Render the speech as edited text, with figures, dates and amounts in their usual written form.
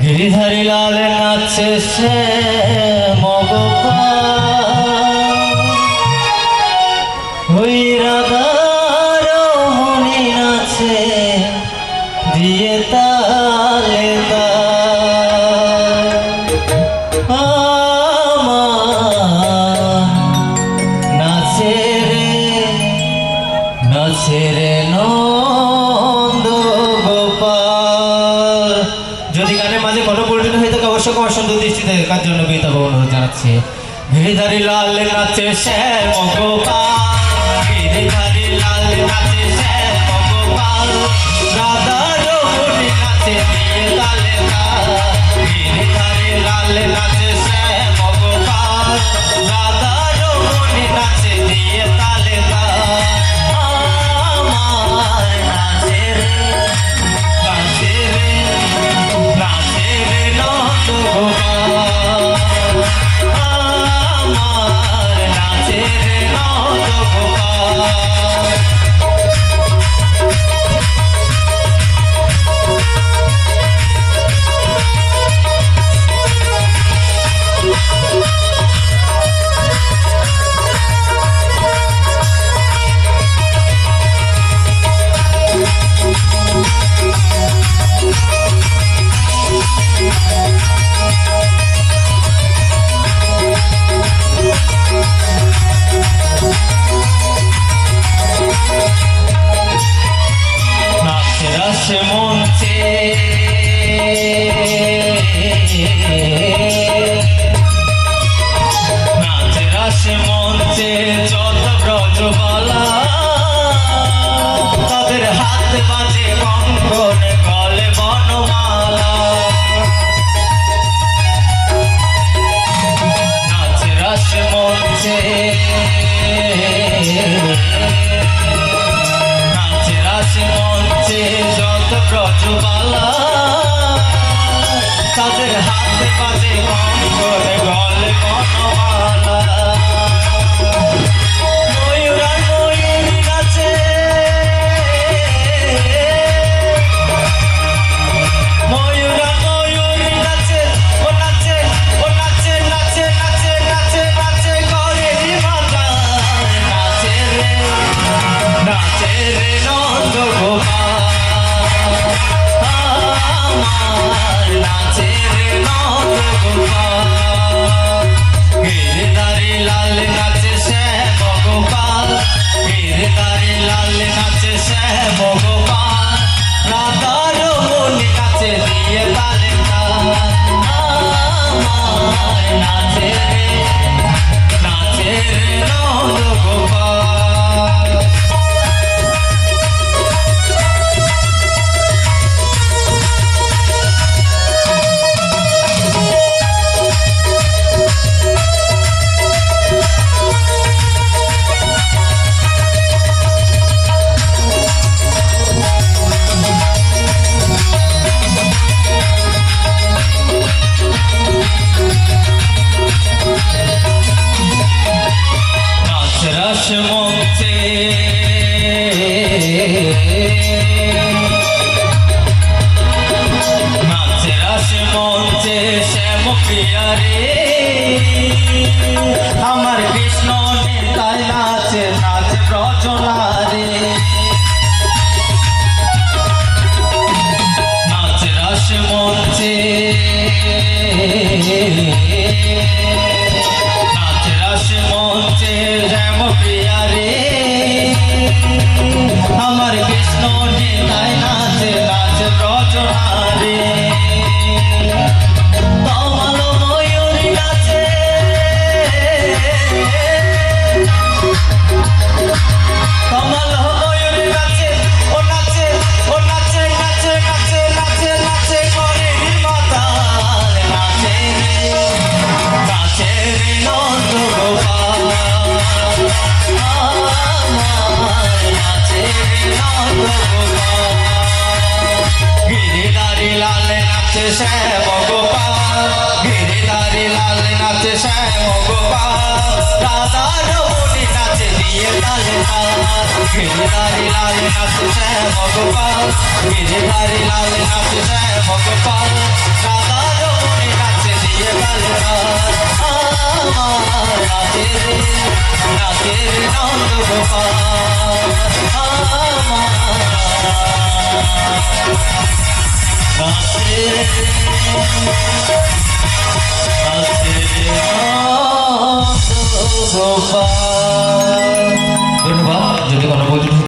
গিরিধারী লাল নাচে সে ওই রাধার মনি নাচে দিয়ে তালে নাচে রে নন্দ গোপাল। যদি গানের মাঝে কোনো পরিচিত হয়ে থাকে অবশ্য কমার সুন্দর দৃষ্টিতে কার জন্য বিহিত অনুরোধ জানাচ্ছি। গিরিধারী লাল নাচে শ্যাম গোপাল, গিরিধারী লাল নাচে শ্যাম গোপাল, রাধার মনি নাচে দিয়ে তালে তাল। গিরিধারী লাল নাচে শ্যাম গোপাল, রাধার মনি নাচে দিয়ে তালে তাল। মঞ্চে যত ব্রজবালা তাদের হাত বাজে কঙ্কণ গলে বনমালা। নাচে রাস মঞ্চে নাচে রাস মঞ্চে যত ব্রজবালা তাদের হাত বাজে কঙ্কণ গলে বনমালা। গিরিধারী লাল নাচে শ্যাম গোপাল, গিরিধারী লাল নাচে শ্যাম গোপাল, রাধার মনি নাচে দিয়ে তালে তাল। নাচে রে নন্দ গোপাল। রাস মঞ্চে নাচে রাস মঞ্চে শ্যাম প্রিয়া রে আমার কৃষ্ণ নেতায় নাচে নাচে ব্রজলা রে। নাচে রাস মঞ্চে নাচে রাস মঞ্চে শ্যাম প্রিয়া রে আমার কৃষ্ণ নেতায় নাচে নাচে ব্রজলা রে। তমাল ময়ূরী নাচে তমাল ময়ূরী নাচে ও নাচে ও নাচে নাচে নাচে নাচে নাচে করে মাতাল। নাচে রে নন্দ গোপাল, নাচে রে নন্দ গোপাল। গিরিধারী লাল নাচে শ্যাম গোপাল, গিরিধারী লাল নাচে শ্যাম গোপাল, রাধার মনি নাচে দিয়ে তালে তাল। গিরিধারী লাল নাচে শ্যাম গোপাল, গিরিধারী লাল নাচে শ্যাম গোপাল, রাধা নাচের নন্দ গোপাল নাচে নাচে